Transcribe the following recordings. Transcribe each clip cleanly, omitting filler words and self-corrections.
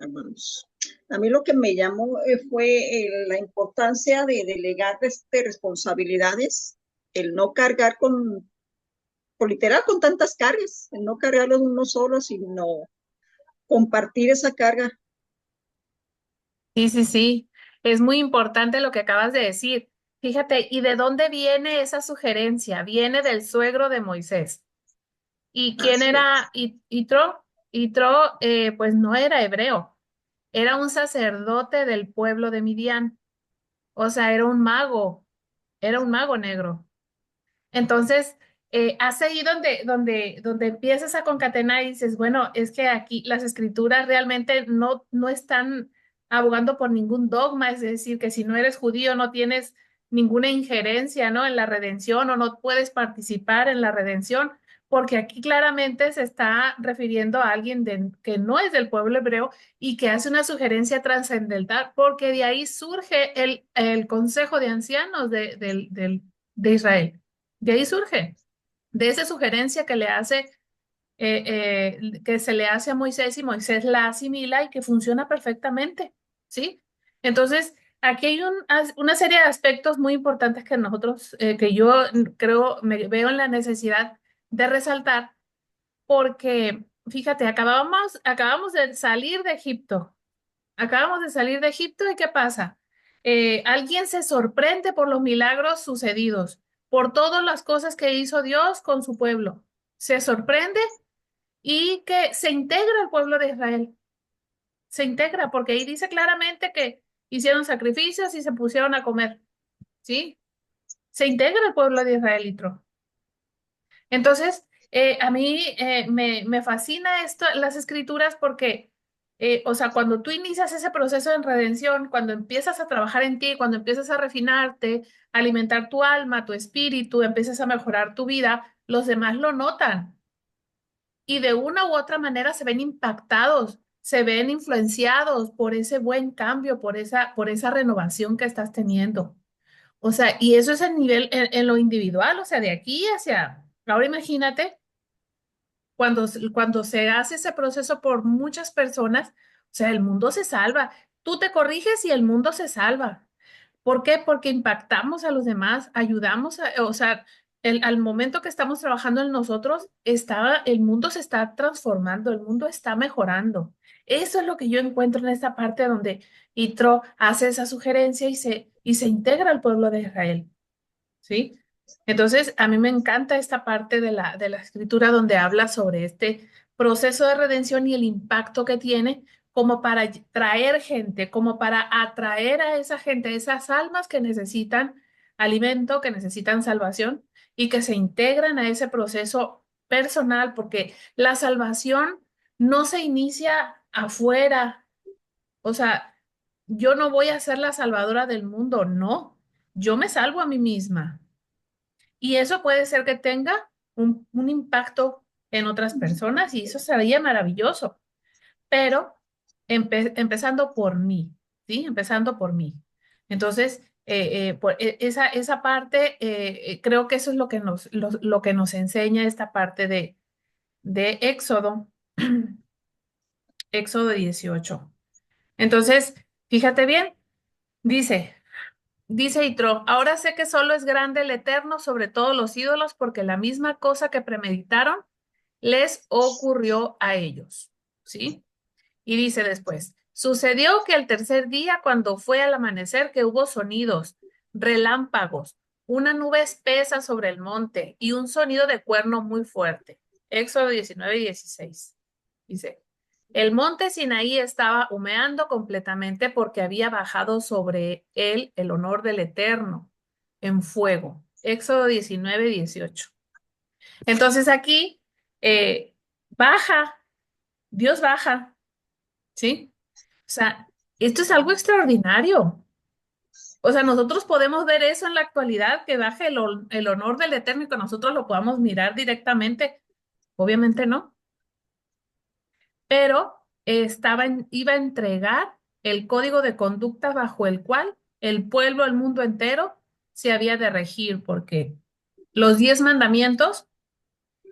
hermanos. A mí lo que me llamó fue la importancia de delegar responsabilidades, el no cargar por literal con tantas cargas, el no cargarlo de uno solo, sino compartir esa carga. Sí, sí, sí. Es muy importante lo que acabas de decir. Fíjate, ¿y de dónde viene esa sugerencia? Viene del suegro de Moisés. ¿Y quién Así es. era Yitro? Yitro, pues no era hebreo, era un sacerdote del pueblo de Midian. O sea, era un mago negro. Entonces, has ahí donde empiezas a concatenar y dices, bueno, es que aquí las escrituras realmente no están abogando por ningún dogma, es decir, que si no eres judío no tienes ninguna injerencia, ¿no? En la redención o no puedes participar en la redención, porque aquí claramente se está refiriendo a alguien que no es del pueblo hebreo y que hace una sugerencia trascendental, porque de ahí surge el Consejo de Ancianos de Israel. De ahí surge, de esa sugerencia que se le hace a Moisés y Moisés la asimila y que funciona perfectamente, ¿sí? Entonces, aquí hay una serie de aspectos muy importantes que nosotros, que yo creo, me veo en la necesidad de resaltar, porque, fíjate, acabamos de salir de Egipto. Acabamos de salir de Egipto y ¿qué pasa? Alguien se sorprende por los milagros sucedidos, por todas las cosas que hizo Dios con su pueblo. Se sorprende y que se integra el pueblo de Israel. Se integra porque ahí dice claramente que hicieron sacrificios y se pusieron a comer, ¿sí? Se integra el pueblo de Israel, Itro. Entonces, a mí me fascina esto, las escrituras, porque, o sea, cuando tú inicias ese proceso de redención, cuando empiezas a trabajar en ti, cuando empiezas a refinarte, alimentar tu alma, tu espíritu, empiezas a mejorar tu vida, los demás lo notan y de una u otra manera se ven impactados, se ven influenciados por ese buen cambio, por esa renovación que estás teniendo. O sea, y eso es el nivel en lo individual, o sea, de aquí hacia, ahora imagínate cuando se hace ese proceso por muchas personas, o sea, el mundo se salva. Tú te corriges y el mundo se salva. ¿Por qué? Porque impactamos a los demás, ayudamos o sea, al momento que estamos trabajando en nosotros, el mundo se está transformando, el mundo está mejorando. Eso es lo que yo encuentro en esta parte donde Itro hace esa sugerencia y se integra al pueblo de Israel. ¿Sí? Entonces, a mí me encanta esta parte de la escritura donde habla sobre este proceso de redención y el impacto que tiene como para traer gente, como para atraer a esa gente, esas almas que necesitan alimento, que necesitan salvación y que se integran a ese proceso personal, porque la salvación no se inicia afuera. O sea, yo no voy a ser la salvadora del mundo, no. Yo me salvo a mí misma. Y eso puede ser que tenga un impacto en otras personas y eso sería maravilloso, pero empezando por mí, ¿sí? Empezando por mí. Entonces, esa parte, creo que eso es lo que nos enseña esta parte de Éxodo, Éxodo 18. Entonces, fíjate bien, dice. Dice Itro, ahora sé que solo es grande el Eterno sobre todos los ídolos, porque la misma cosa que premeditaron les ocurrió a ellos. ¿Sí? Y dice después, sucedió que el tercer día, cuando fue al amanecer, que hubo sonidos, relámpagos, una nube espesa sobre el monte y un sonido de cuerno muy fuerte. Éxodo 19 y 16. Dice, el monte Sinaí estaba humeando completamente porque había bajado sobre él el honor del Eterno en fuego. Éxodo 19 18. Entonces aquí eh, baja, Dios baja, ¿sí? O sea, esto es algo extraordinario. O sea, nosotros podemos ver eso en la actualidad, que baje el honor del Eterno y que nosotros lo podamos mirar directamente. Obviamente no, pero iba a entregar el código de conducta bajo el cual el pueblo, el mundo entero, se había de regir, porque los 10 mandamientos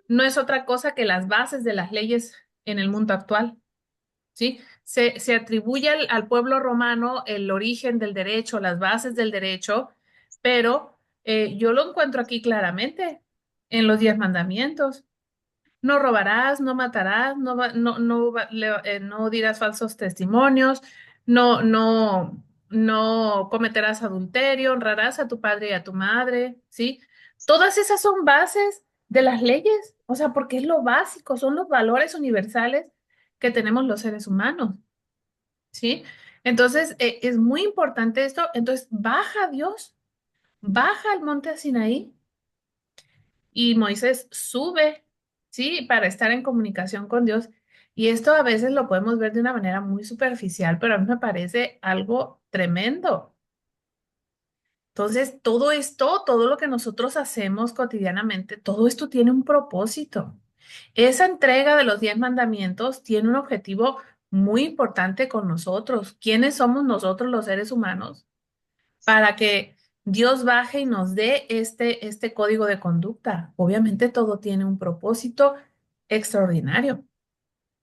no es otra cosa que las bases de las leyes en el mundo actual. ¿sí? Se atribuye al pueblo romano el origen del derecho, las bases del derecho, pero yo lo encuentro aquí claramente en los 10 mandamientos. No robarás, no matarás, no dirás falsos testimonios, no cometerás adulterio, honrarás a tu padre y a tu madre, ¿sí? Todas esas son bases de las leyes, o sea, porque es lo básico, son los valores universales que tenemos los seres humanos, ¿sí? Entonces, es muy importante esto. Entonces, baja Dios, baja al monte Sinaí y Moisés sube, ¿sí? Para estar en comunicación con Dios. Y esto a veces lo podemos ver de una manera muy superficial, pero a mí me parece algo tremendo. Entonces, todo esto, todo lo que nosotros hacemos cotidianamente, todo esto tiene un propósito. Esa entrega de los 10 mandamientos tiene un objetivo muy importante con nosotros. ¿Quiénes somos nosotros los seres humanos? Para que Dios baje y nos dé este código de conducta. Obviamente todo tiene un propósito extraordinario.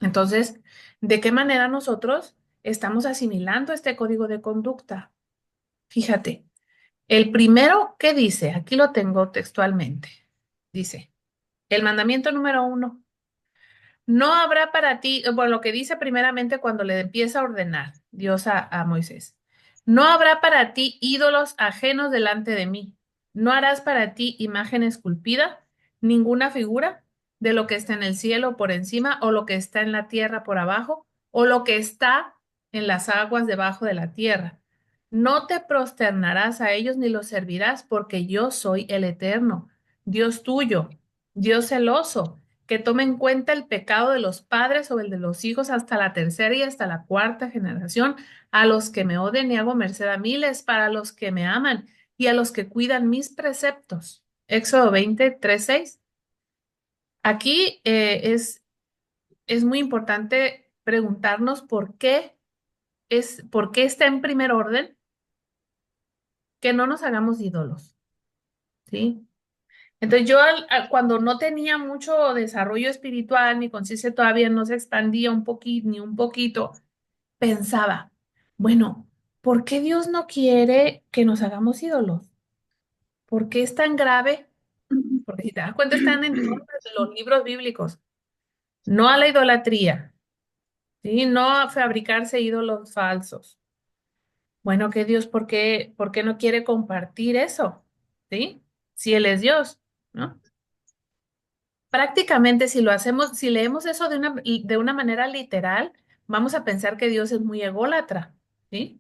Entonces, ¿de qué manera nosotros estamos asimilando este código de conducta? Fíjate, el primero que dice, aquí lo tengo textualmente, dice, el mandamiento número 1. No habrá para ti, bueno, lo que dice primeramente cuando le empieza a ordenar Dios a Moisés. No habrá para ti ídolos ajenos delante de mí. No harás para ti imagen esculpida, ninguna figura de lo que está en el cielo por encima, o lo que está en la tierra por abajo, o lo que está en las aguas debajo de la tierra. No te prosternarás a ellos ni los servirás, porque yo soy el Eterno, Dios tuyo, Dios celoso, que tome en cuenta el pecado de los padres sobre el de los hijos hasta la tercera y hasta la cuarta generación, a los que me odian y hago merced a miles, para los que me aman y a los que cuidan mis preceptos. Éxodo 23:6. Aquí es muy importante preguntarnos por qué está en primer orden que no nos hagamos ídolos, ¿sí? Entonces yo cuando no tenía mucho desarrollo espiritual, mi conciencia todavía no se expandía un poquito, ni un poquito, pensaba, bueno, ¿por qué Dios no quiere que nos hagamos ídolos? ¿Por qué es tan grave? Porque si te das cuenta están en todos los libros bíblicos. No a la idolatría, ¿sí? No a fabricarse ídolos falsos. Bueno, que Dios, por qué no quiere compartir eso? ¿Sí? Si Él es Dios, ¿no? Prácticamente si lo hacemos, si leemos eso de una manera literal, vamos a pensar que Dios es muy ególatra, ¿sí?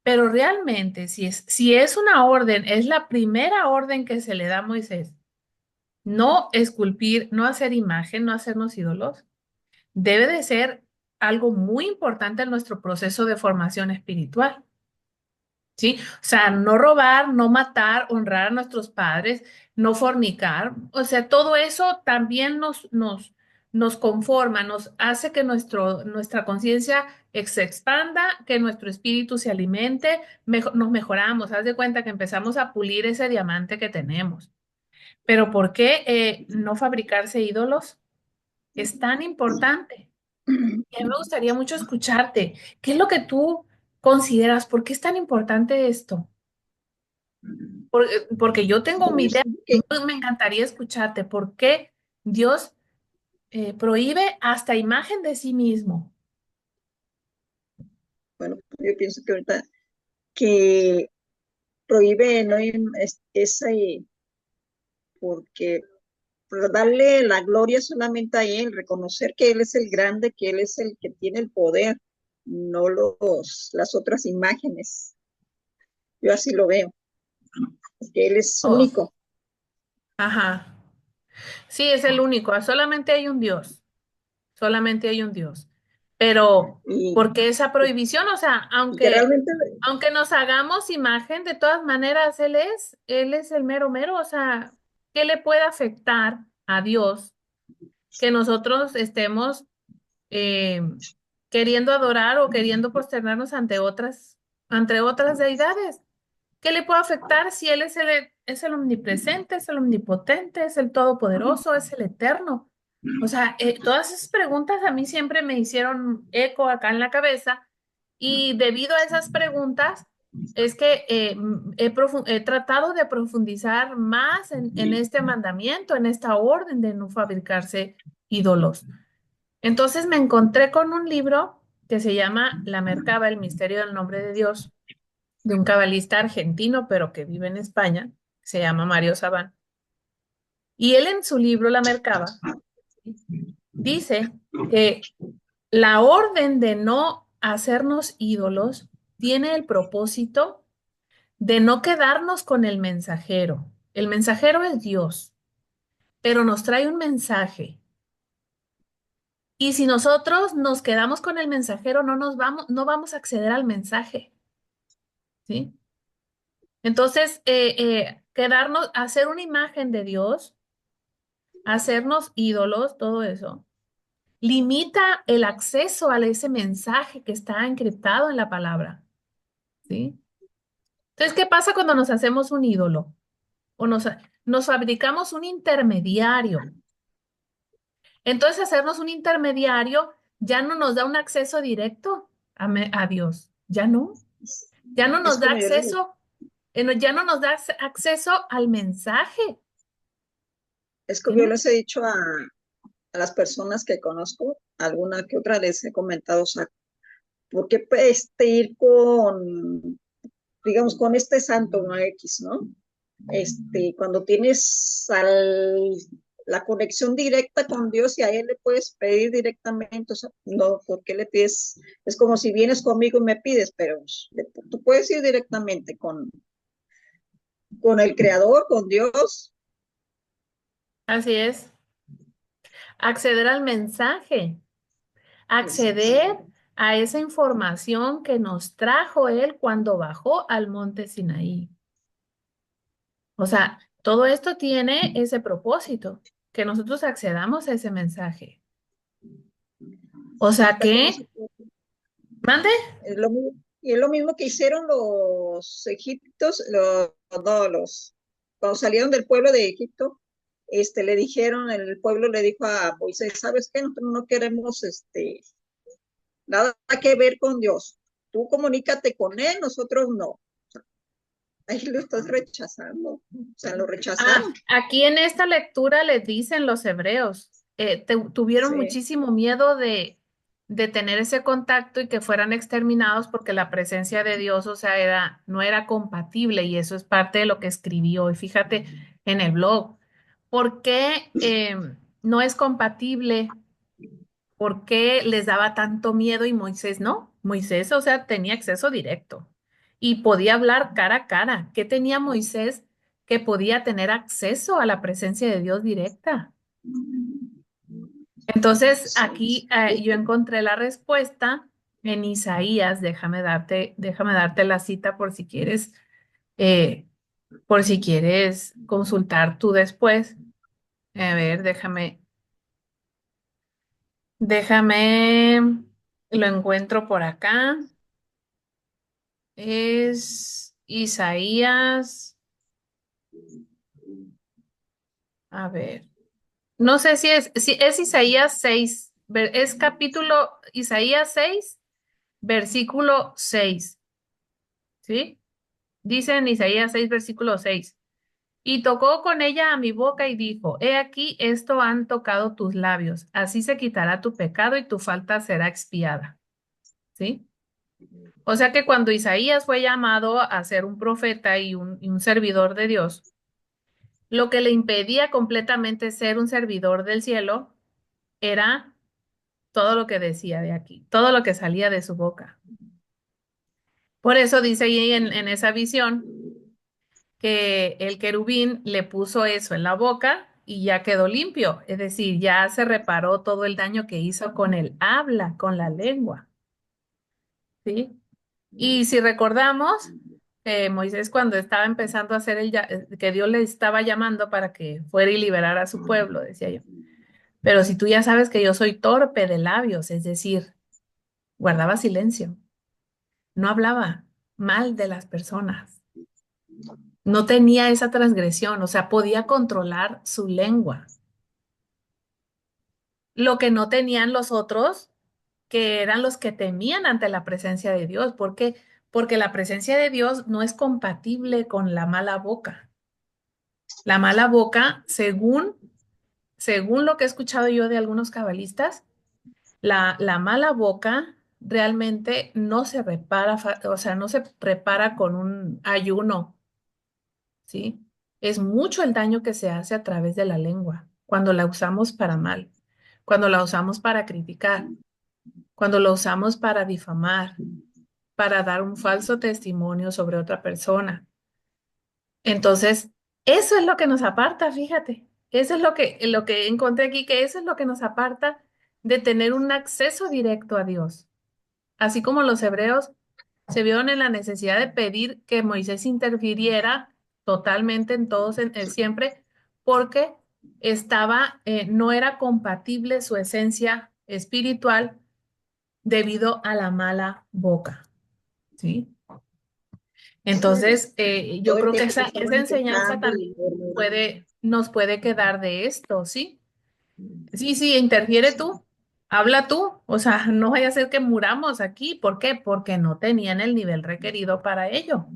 Pero realmente, si es una orden, es la primera orden que se le da a Moisés, no esculpir, no hacer imagen, no hacernos ídolos, debe de ser algo muy importante en nuestro proceso de formación espiritual. ¿Sí? O sea, no robar, no matar, honrar a nuestros padres, no fornicar. O sea, todo eso también nos conforma, nos hace que nuestra conciencia se expanda, que nuestro espíritu se alimente, nos mejoramos. Haz de cuenta que empezamos a pulir ese diamante que tenemos. Pero ¿por qué no fabricarse ídolos? Es tan importante. Y a mí me gustaría mucho escucharte. ¿Qué es lo que tú consideras? ¿Por qué es tan importante esto? Porque yo tengo mi Pues, idea, me encantaría escucharte. ¿Por qué Dios prohíbe hasta imagen de sí mismo? bueno, yo pienso que ahorita que prohíbe no ese, porque por darle la gloria solamente a Él, reconocer que Él es el grande, que Él es el que tiene el poder, no las otras imágenes. Yo así lo veo, que Él es Oh, único. ajá. Sí, es el único. Solamente hay un Dios. Solamente hay un Dios. Pero, Y, ¿por qué esa prohibición? O sea, y que realmente, aunque nos hagamos imagen, de todas maneras, Él es el mero mero. O sea, ¿qué le puede afectar a Dios que nosotros estemos eh, queriendo adorar o queriendo prosternarnos ante otras deidades? ¿Qué le puede afectar si Él es el omnipresente, es el omnipotente, es el todopoderoso, es el eterno? O sea, todas esas preguntas a mí siempre me hicieron eco acá en la cabeza y debido a esas preguntas es que he tratado de profundizar más en este mandamiento, en esta orden de no fabricarse ídolos. Entonces me encontré con un libro que se llama La Merkaba, el misterio del nombre de Dios, de un cabalista argentino, pero que vive en España, se llama Mario Sabán. Y él en su libro La Merkaba dice que la orden de no hacernos ídolos tiene el propósito de no quedarnos con el mensajero. El mensajero es Dios, pero nos trae un mensaje. Y si nosotros nos quedamos con el mensajero, no vamos a acceder al mensaje, ¿sí? Entonces, quedarnos, hacer una imagen de Dios, hacernos ídolos, todo eso, limita el acceso a ese mensaje que está encriptado en la palabra, ¿sí? Entonces, ¿qué pasa cuando nos hacemos un ídolo? O nos fabricamos un intermediario. Entonces, hacernos un intermediario ya no nos da un acceso directo a Dios. Ya no. Ya no Es nos da como yo les, acceso, ya no nos da acceso al mensaje. es ¿Sí, como yo no? les he dicho a las personas que conozco, alguna que otra les he comentado, o sea, ¿por qué ir con, digamos, con este santo, no X, ¿no? Cuando tienes la conexión directa con Dios y a Él le puedes pedir directamente, o sea, no, ¿por qué le pides? Es como si vienes conmigo y me pides, pero tú puedes ir directamente con el Creador, con Dios. Así es. Acceder al mensaje, Es, acceder a esa información que nos trajo Él cuando bajó al monte Sinaí. O sea, todo esto tiene ese propósito, que nosotros accedamos a ese mensaje. O sea está como que, si mande, y es lo mismo que hicieron los egiptos, no, cuando salieron del pueblo de Egipto, le dijeron, el pueblo le dijo a Moisés, ¿sabes qué? Nosotros no queremos, nada que ver con Dios. Tú comunícate con Él, nosotros no. Ahí lo estás rechazando. O sea, lo rechazaron. aquí en esta lectura les dicen los hebreos, tuvieron Sí. muchísimo miedo de tener ese contacto y que fueran exterminados porque la presencia de Dios, o sea, no era compatible y eso es parte de lo que escribió. Y fíjate en el blog, ¿por qué no es compatible? ¿Por qué les daba tanto miedo y Moisés no? Moisés, o sea, tenía acceso directo y podía hablar cara a cara. ¿Qué tenía Moisés que podía tener acceso a la presencia de Dios directa? Entonces, aquí yo encontré la respuesta en Isaías. Déjame darte la cita eh, por si quieres consultar tú después. A ver, déjame, lo encuentro por acá. Es Isaías, a ver, no sé si es Isaías 6, es capítulo Isaías 6, versículo 6, ¿sí? Dice en Isaías 6, versículo 6. Y tocó con ella a mi boca y dijo, he aquí, esto han tocado tus labios, así se quitará tu pecado y tu falta será expiada, ¿sí? O sea que cuando Isaías fue llamado a ser un profeta y un servidor de Dios, lo que le impedía completamente ser un servidor del cielo era todo lo que decía de aquí, todo lo que salía de su boca. Por eso dice ahí en esa visión que el querubín le puso eso en la boca y ya quedó limpio, es decir, ya se reparó todo el daño que hizo con el habla, con la lengua, ¿sí? Y si recordamos, Moisés cuando estaba empezando a hacer que Dios le estaba llamando para que fuera y liberara a su pueblo, decía yo. Pero si tú ya sabes que yo soy torpe de labios, es decir, guardaba silencio, no hablaba mal de las personas, no tenía esa transgresión, o sea, podía controlar su lengua. lo que no tenían los otros, que eran los que temían ante la presencia de Dios. ¿Por qué? Porque la presencia de Dios no es compatible con la mala boca. La mala boca, según lo que he escuchado yo de algunos cabalistas, la mala boca realmente no se repara, o sea, no se repara con un ayuno, ¿sí? Es mucho el daño que se hace a través de la lengua cuando la usamos para mal, cuando la usamos para criticar, cuando la usamos para difamar, para dar un falso testimonio sobre otra persona. Entonces, eso es lo que nos aparta, fíjate. Eso es lo que encontré aquí, que eso es lo que nos aparta de tener un acceso directo a Dios. Así como los hebreos se vieron en la necesidad de pedir que Moisés interfiriera totalmente en todos, siempre, porque no era compatible su esencia espiritual debido a la mala boca, ¿sí? Entonces, yo Todo el creo que tiempo que esa estaban enseñanza quejando también y murmurando. nos puede quedar de esto, ¿sí? Sí, sí, interfiere tú, habla tú, o sea, no vaya a ser que muramos aquí, ¿por qué? Porque no tenían el nivel requerido para ello,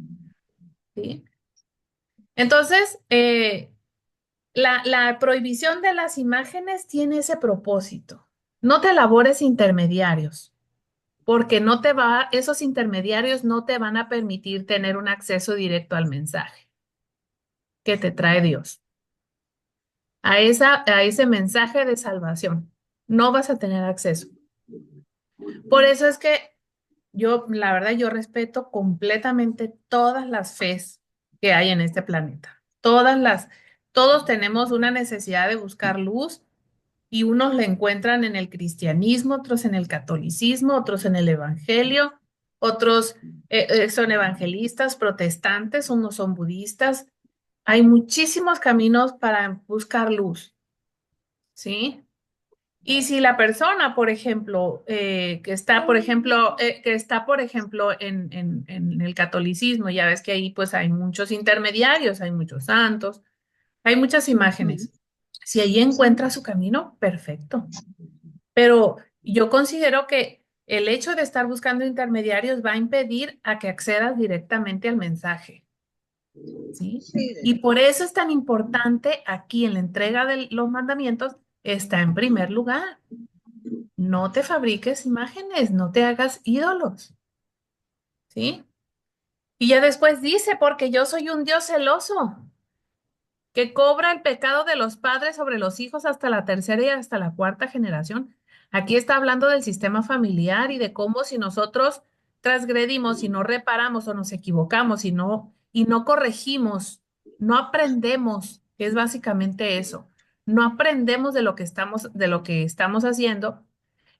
¿sí? Entonces, la prohibición de las imágenes tiene ese propósito. No te elabores intermediarios, porque esos intermediarios no te van a permitir tener un acceso directo al mensaje que te trae Dios, a ese mensaje de salvación. No vas a tener acceso. Por eso es que la verdad, yo respeto completamente todas las fes que hay en este planeta. Todos tenemos una necesidad de buscar luz y unos la encuentran en el cristianismo, otros en el catolicismo, otros en el evangelio, otros son evangelistas, protestantes, unos son budistas. Hay muchísimos caminos para buscar luz, ¿sí? Y si la persona, por ejemplo, que está, por ejemplo, en el catolicismo, ya ves que ahí pues hay muchos intermediarios, hay muchos santos, hay muchas Ujú. imágenes. Si ahí encuentra su camino, perfecto. Pero yo considero que el hecho de estar buscando intermediarios va a impedir a que accedas directamente al mensaje, ¿sí? Sí, Y por eso es tan importante aquí en la entrega de los mandamientos, está en primer lugar. No te fabriques imágenes, no te hagas ídolos, ¿sí? Y ya después dice, porque yo soy un Dios celoso, que cobra el pecado de los padres sobre los hijos hasta la tercera y hasta la cuarta generación. Aquí está hablando del sistema familiar y de cómo si nosotros transgredimos y no reparamos o nos equivocamos y no corregimos, no aprendemos, que es básicamente eso. No aprendemos de lo que estamos haciendo.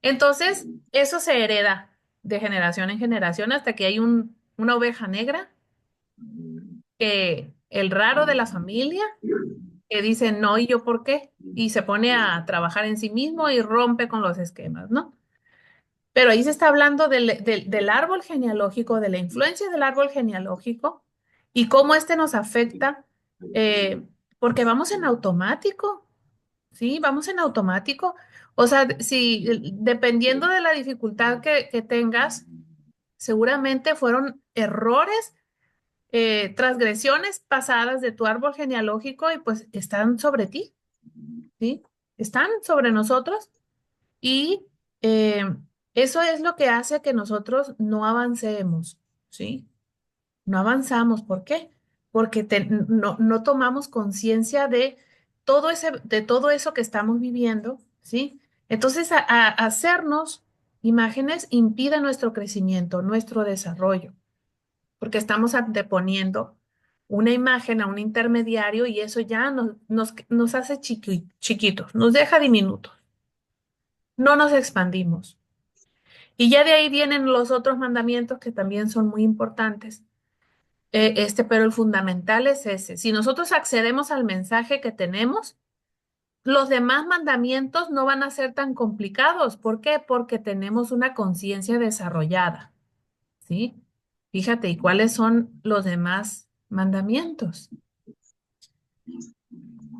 Entonces, eso se hereda de generación en generación hasta que hay una oveja negra, que el raro de la familia, que dice, no, ¿y yo por qué? Y se pone a trabajar en sí mismo y rompe con los esquemas, ¿no? Pero ahí se está hablando del árbol genealógico, de la influencia del árbol genealógico y cómo este nos afecta, eh, porque vamos en automático, ¿sí? Vamos en automático. O sea, si dependiendo de la dificultad que tengas, seguramente fueron errores, transgresiones pasadas de tu árbol genealógico y pues están sobre ti, ¿sí? Están sobre nosotros y eh, eso es lo que hace que nosotros no avancemos, ¿sí? No avanzamos. ¿Por qué? Porque no tomamos conciencia de todo eso que estamos viviendo, ¿sí? Entonces, hacernos imágenes impide nuestro crecimiento, nuestro desarrollo, porque estamos anteponiendo una imagen a un intermediario y eso ya nos hace chiquitos, nos deja diminutos, no nos expandimos. Y ya de ahí vienen los otros mandamientos que también son muy importantes. Pero el fundamental es ese. Si nosotros accedemos al mensaje que tenemos, los demás mandamientos no van a ser tan complicados. ¿Por qué? Porque tenemos una conciencia desarrollada, ¿sí? Fíjate, ¿y cuáles son los demás mandamientos?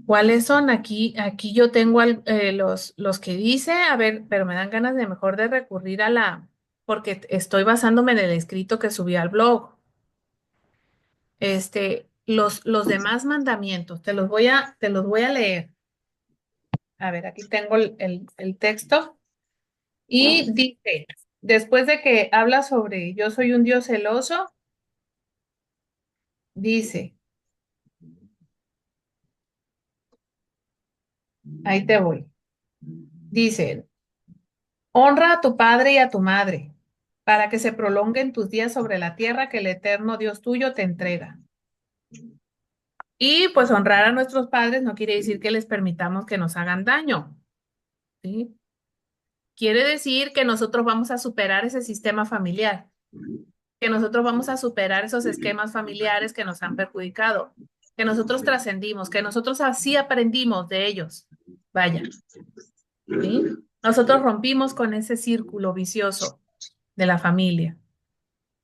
¿Cuáles son? Aquí yo tengo los que dice, a ver, pero me dan ganas de mejor de recurrir a porque estoy basándome en el escrito que subí al blog. Los demás mandamientos, te los voy a leer. A ver, aquí tengo el texto y dice, después de que habla sobre yo soy un Dios celoso, dice, ahí te voy. Dice, honra a tu padre y a tu madre, para que se prolonguen tus días sobre la tierra que el eterno Dios tuyo te entrega. Y pues honrar a nuestros padres no quiere decir que les permitamos que nos hagan daño, ¿sí? Quiere decir que nosotros vamos a superar ese sistema familiar, que nosotros vamos a superar esos esquemas familiares que nos han perjudicado, que nosotros trascendimos, que nosotros así aprendimos de ellos. Vaya, ¿sí? Nosotros rompimos con ese círculo vicioso de la familia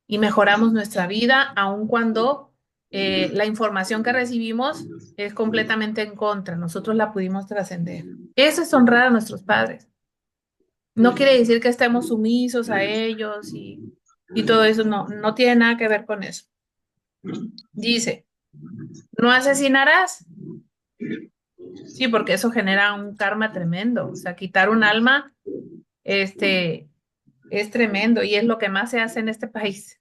y mejoramos nuestra vida, aun cuando la información que recibimos es completamente en contra. Nosotros la pudimos trascender. Eso es honrar a nuestros padres. No quiere decir que estemos sumisos a ellos y todo eso, no, no tiene nada que ver con eso. Dice, no asesinarás. Sí, porque eso genera un karma tremendo. O sea, quitar un alma, este, es tremendo y es lo que más se hace en este país.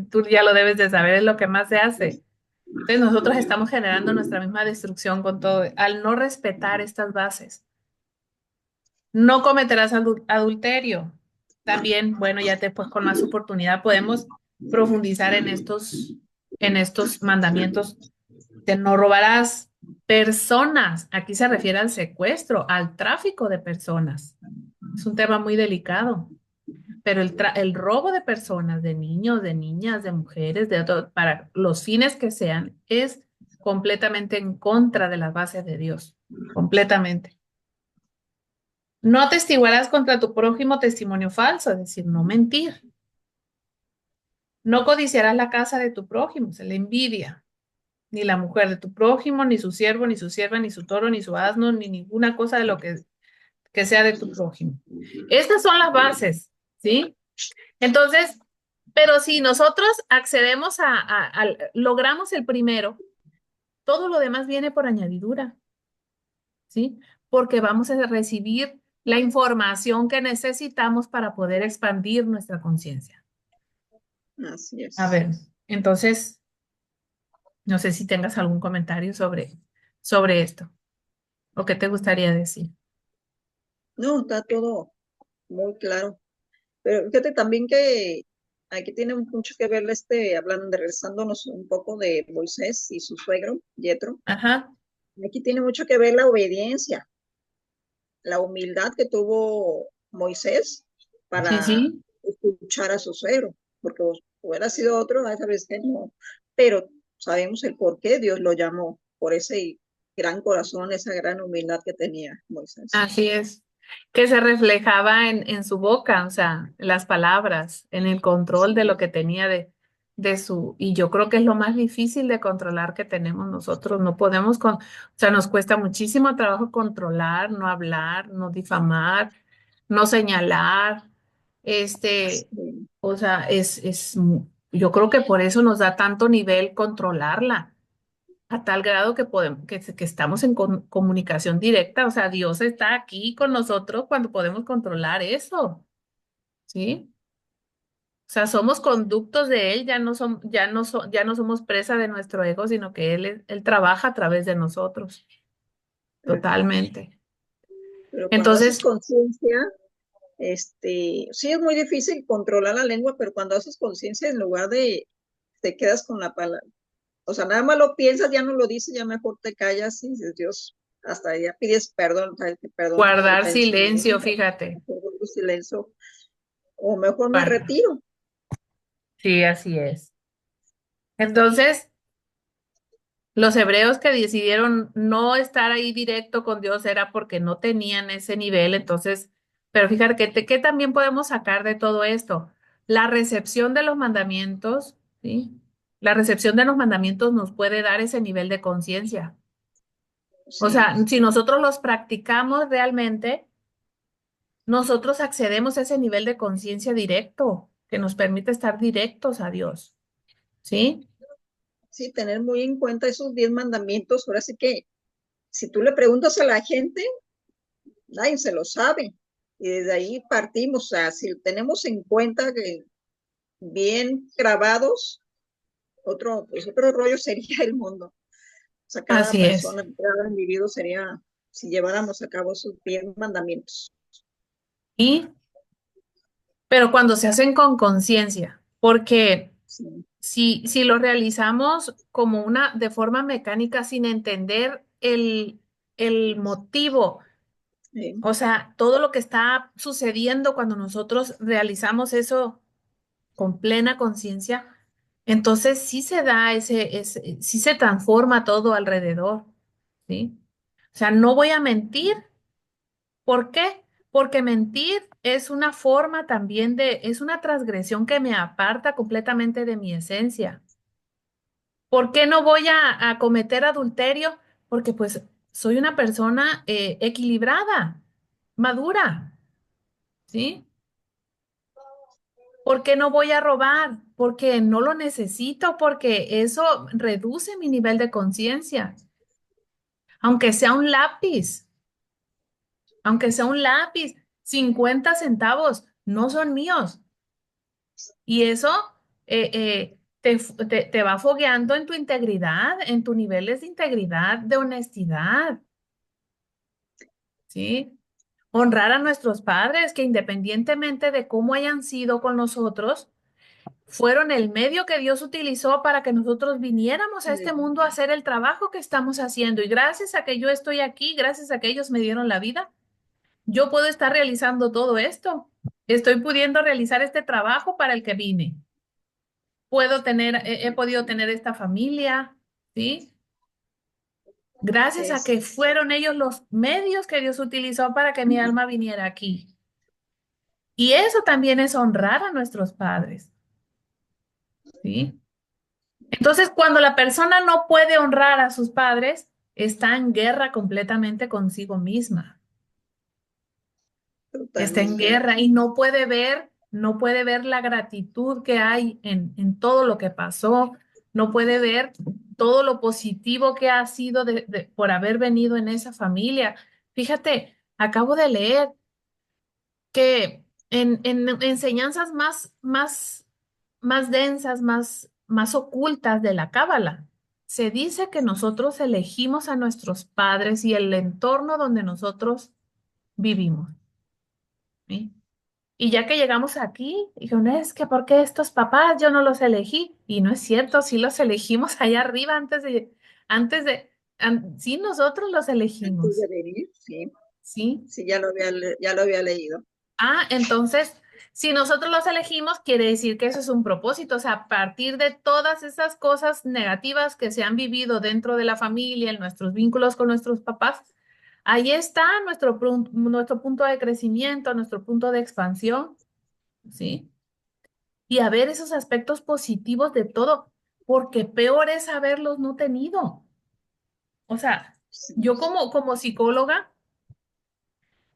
Tú ya lo debes de saber, es lo que más se hace. Entonces nosotros estamos generando nuestra misma destrucción con todo, al no respetar estas bases. No cometerás adulterio. También, bueno, ya después con más oportunidad podemos profundizar en estos mandamientos de no robarás personas. Aquí se refiere al secuestro, al tráfico de personas. Es un tema muy delicado, pero el robo de personas, de niños, de niñas, de mujeres, para los fines que sean, es completamente en contra de las bases de Dios, completamente. No atestiguarás contra tu prójimo testimonio falso, es decir, no mentir. No codiciarás la casa de tu prójimo, se le envidia, ni la mujer de tu prójimo, ni su siervo, ni su sierva, ni su toro, ni su asno, ni ninguna cosa de lo que sea de tu prójimo. Estas son las bases, ¿sí? Entonces, pero si nosotros accedemos logramos el primero, todo lo demás viene por añadidura, ¿sí? Porque vamos a recibir la información que necesitamos para poder expandir nuestra conciencia. Así A es. ver, entonces, no sé si tengas algún comentario sobre esto o qué te gustaría decir. No, está todo muy claro. Pero fíjate también que aquí tiene mucho que ver hablando, regresándonos un poco de Moisés y su suegro, Yetro. Ajá, Aquí tiene mucho que ver la obediencia, la humildad que tuvo Moisés sí, para sí, escuchar a su suegro, porque hubiera sido otro, a veces que no, pero sabemos el por qué Dios lo llamó, por ese gran corazón, esa gran humildad que tenía Moisés. así es. Que se reflejaba en su boca, o sea, en las palabras, en el control de lo que tenía y yo creo que es lo más difícil de controlar que tenemos nosotros. No podemos o sea, nos cuesta muchísimo trabajo controlar, no hablar, no difamar, no señalar, Sí, o sea, yo creo que por eso nos da tanto nivel controlarla a tal grado que podemos, que estamos en comunicación directa, o sea, Dios está aquí con nosotros cuando podemos controlar eso, ¿sí? O sea, somos conductos de Él, ya no somos presa de nuestro ego, sino que Él trabaja a través de nosotros, totalmente. pero cuando haces Entonces, conciencia, sí es muy difícil controlar la lengua, pero cuando haces conciencia, en lugar de te quedas con la palabra, o sea, nada más lo piensas, ya no lo dices, ya mejor te callas y dices, Dios, hasta ya pides perdón, ¿sabes? Que perdón por el guardar silencio, pensamiento, fíjate. por el silencio, o mejor me Guarda. retiro. Sí, así es. Entonces, los hebreos que decidieron no estar ahí directo con Dios era porque no tenían ese nivel, entonces, pero fíjate que también podemos sacar de todo esto. La recepción de los mandamientos, ¿sí? La recepción de los mandamientos nos puede dar ese nivel de conciencia. O sí, sea, si nosotros los practicamos realmente, nosotros accedemos a ese nivel de conciencia directo que nos permite estar directos a Dios, ¿sí? sí, tener muy en cuenta esos 10 mandamientos. Ahora sí que si tú le preguntas a la gente, nadie se lo sabe. Y desde ahí partimos. O sea, si tenemos en cuenta que bien grabados, pues otro rollo sería el mundo. O sea, cada Así es. persona, cada individuo sería, si lleváramos a cabo esos 10 mandamientos. Y, pero cuando se hacen con conciencia, porque Sí, si lo realizamos como de forma mecánica sin entender el motivo, sí, o sea, todo lo que está sucediendo cuando nosotros realizamos eso con plena conciencia, entonces sí se da sí se transforma todo alrededor, ¿sí? O sea, no voy a mentir. ¿Por qué? Porque mentir es una forma también es una transgresión que me aparta completamente de mi esencia. ¿Por qué no voy a cometer adulterio? Porque pues soy una persona equilibrada, madura, ¿sí? ¿Por qué no voy a robar? Porque no lo necesito, porque eso reduce mi nivel de conciencia. Aunque sea un lápiz, aunque sea un lápiz, 50 centavos, no son míos. Y eso te va fogueando en tu integridad, en tus niveles de integridad, de honestidad, ¿sí? Honrar a nuestros padres, que independientemente de cómo hayan sido con nosotros, fueron el medio que Dios utilizó para que nosotros viniéramos a este sí, mundo a hacer el trabajo que estamos haciendo. Y gracias a que yo estoy aquí, gracias a que ellos me dieron la vida, yo puedo estar realizando todo esto. Estoy pudiendo realizar este trabajo para el que vine. He podido tener esta familia, ¿sí? Gracias a es que fueron ellos los medios que Dios utilizó para que mi alma viniera aquí. Y eso también es honrar a nuestros padres, ¿sí? Entonces, cuando la persona no puede honrar a sus padres, está en guerra completamente consigo misma. Está en totalmente. guerra y no puede ver la gratitud que hay en todo lo que pasó, no puede ver todo lo positivo que ha sido por haber venido en esa familia. Fíjate, acabo de leer que en enseñanzas más densas, más ocultas de la Cábala, se dice que nosotros elegimos a nuestros padres y el entorno donde nosotros vivimos. ¿Sí? Y ya que llegamos aquí, dijeron, es que ¿por qué estos papás yo no los elegí? Y no es cierto, sí los elegimos allá arriba sí nosotros los Antes elegimos, de venir, sí, ¿sí? sí, ya lo había leído. Ah, entonces, si nosotros los elegimos, quiere decir que eso es un propósito, o sea, a partir de todas esas cosas negativas que se han vivido dentro de la familia, en nuestros vínculos con nuestros papás, ahí está nuestro punto de crecimiento, nuestro punto de expansión, ¿sí? Y a ver esos aspectos positivos de todo, porque peor es haberlos no tenido. O sea, Sí, yo como psicóloga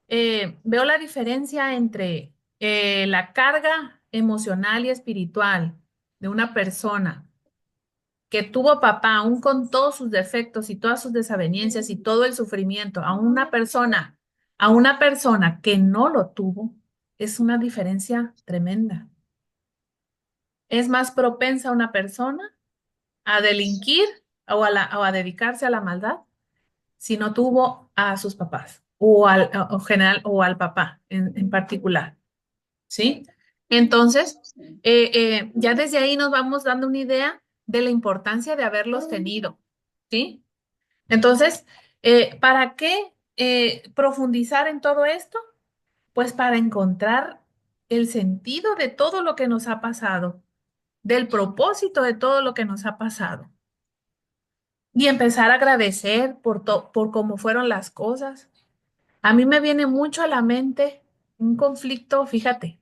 veo la diferencia entre la carga emocional y espiritual de una persona que tuvo papá, aún con todos sus defectos y todas sus desavenencias y todo el sufrimiento, a una persona que no lo tuvo, es una diferencia tremenda. Es más propensa una persona a delinquir o a dedicarse a la maldad si no tuvo a sus papás o general o al papá en particular, ¿sí? Entonces, sí, ya desde ahí nos vamos dando una idea de la importancia de haberlos tenido, ¿sí? Entonces, ¿para qué profundizar en todo esto? Pues para encontrar el sentido de todo lo que nos ha pasado, del propósito de todo lo que nos ha pasado. Y empezar a agradecer por cómo fueron las cosas. A mí me viene mucho a la mente un conflicto, fíjate,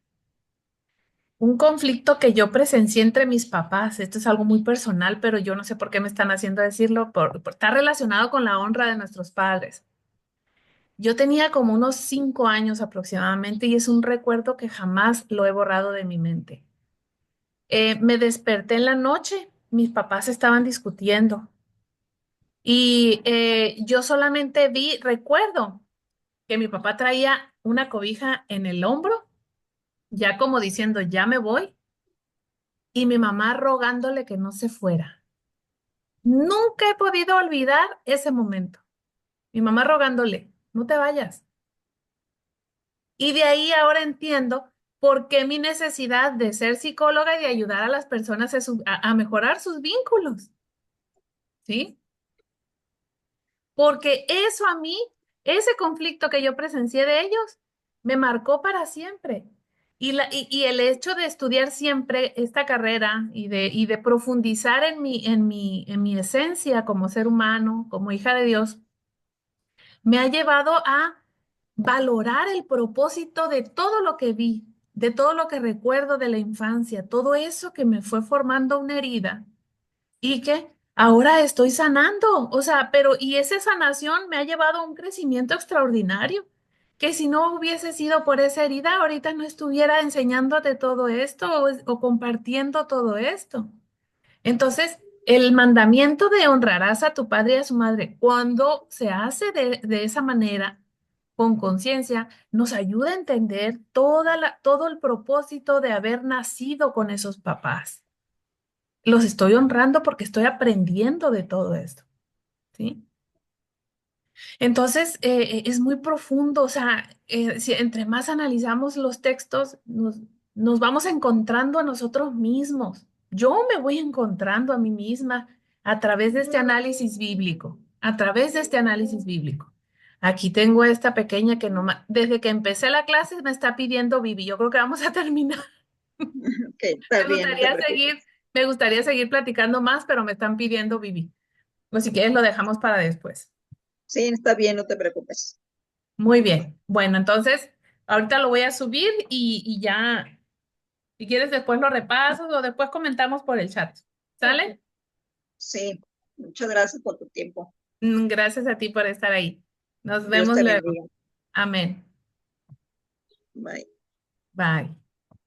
Un conflicto que yo presencié entre mis papás. Esto es algo muy personal, pero yo no sé por qué me están haciendo decirlo, está relacionado con la honra de nuestros padres. Yo tenía como unos 5 años aproximadamente y es un recuerdo que jamás lo he borrado de mi mente. Me desperté en la noche, mis papás estaban discutiendo y yo solamente recuerdo que mi papá traía una cobija en el hombro, ya como diciendo, ya me voy, y mi mamá rogándole que no se fuera. Nunca he podido olvidar ese momento. Mi mamá rogándole, no te vayas. Y de ahí ahora entiendo por qué mi necesidad de ser psicóloga y de ayudar a las personas a mejorar sus vínculos, ¿sí? Porque eso a mí, ese conflicto que yo presencié de ellos, me marcó para siempre. Y el hecho de estudiar siempre esta carrera y de profundizar en mi esencia como ser humano, como hija de Dios, me ha llevado a valorar el propósito de todo lo que vi, de todo lo que recuerdo de la infancia, todo eso que me fue formando una herida y que ahora estoy sanando. O sea, y esa sanación me ha llevado a un crecimiento extraordinario, que si no hubiese sido por esa herida, ahorita no estuviera enseñándote todo esto o compartiendo todo esto. Entonces, el mandamiento de honrarás a tu padre y a su madre, cuando se hace de esa manera, con conciencia, nos ayuda a entender todo el propósito de haber nacido con esos papás. Los estoy honrando porque estoy aprendiendo de todo esto, ¿sí? Entonces, es muy profundo, o sea, si entre más analizamos los textos, nos vamos encontrando a nosotros mismos. Yo me voy encontrando a mí misma a través de este análisis bíblico, a través de este análisis bíblico. Aquí tengo esta pequeña que no, desde que empecé la clase me está pidiendo Vivi. Yo creo que vamos a terminar. Ok, está Me bien, no te gustaría seguir, preocupes. me gustaría seguir platicando más, pero me están pidiendo Vivi. Pues si quieres lo dejamos para después. Sí, está bien, no te preocupes. Muy bien. Bueno, entonces ahorita lo voy a subir y ya, si quieres después lo repasas o después comentamos por el chat. ¿Sale? Sí, muchas gracias por tu tiempo. Gracias a ti por estar ahí. Nos Dios vemos te luego. bendiga. Amén. Bye. Bye.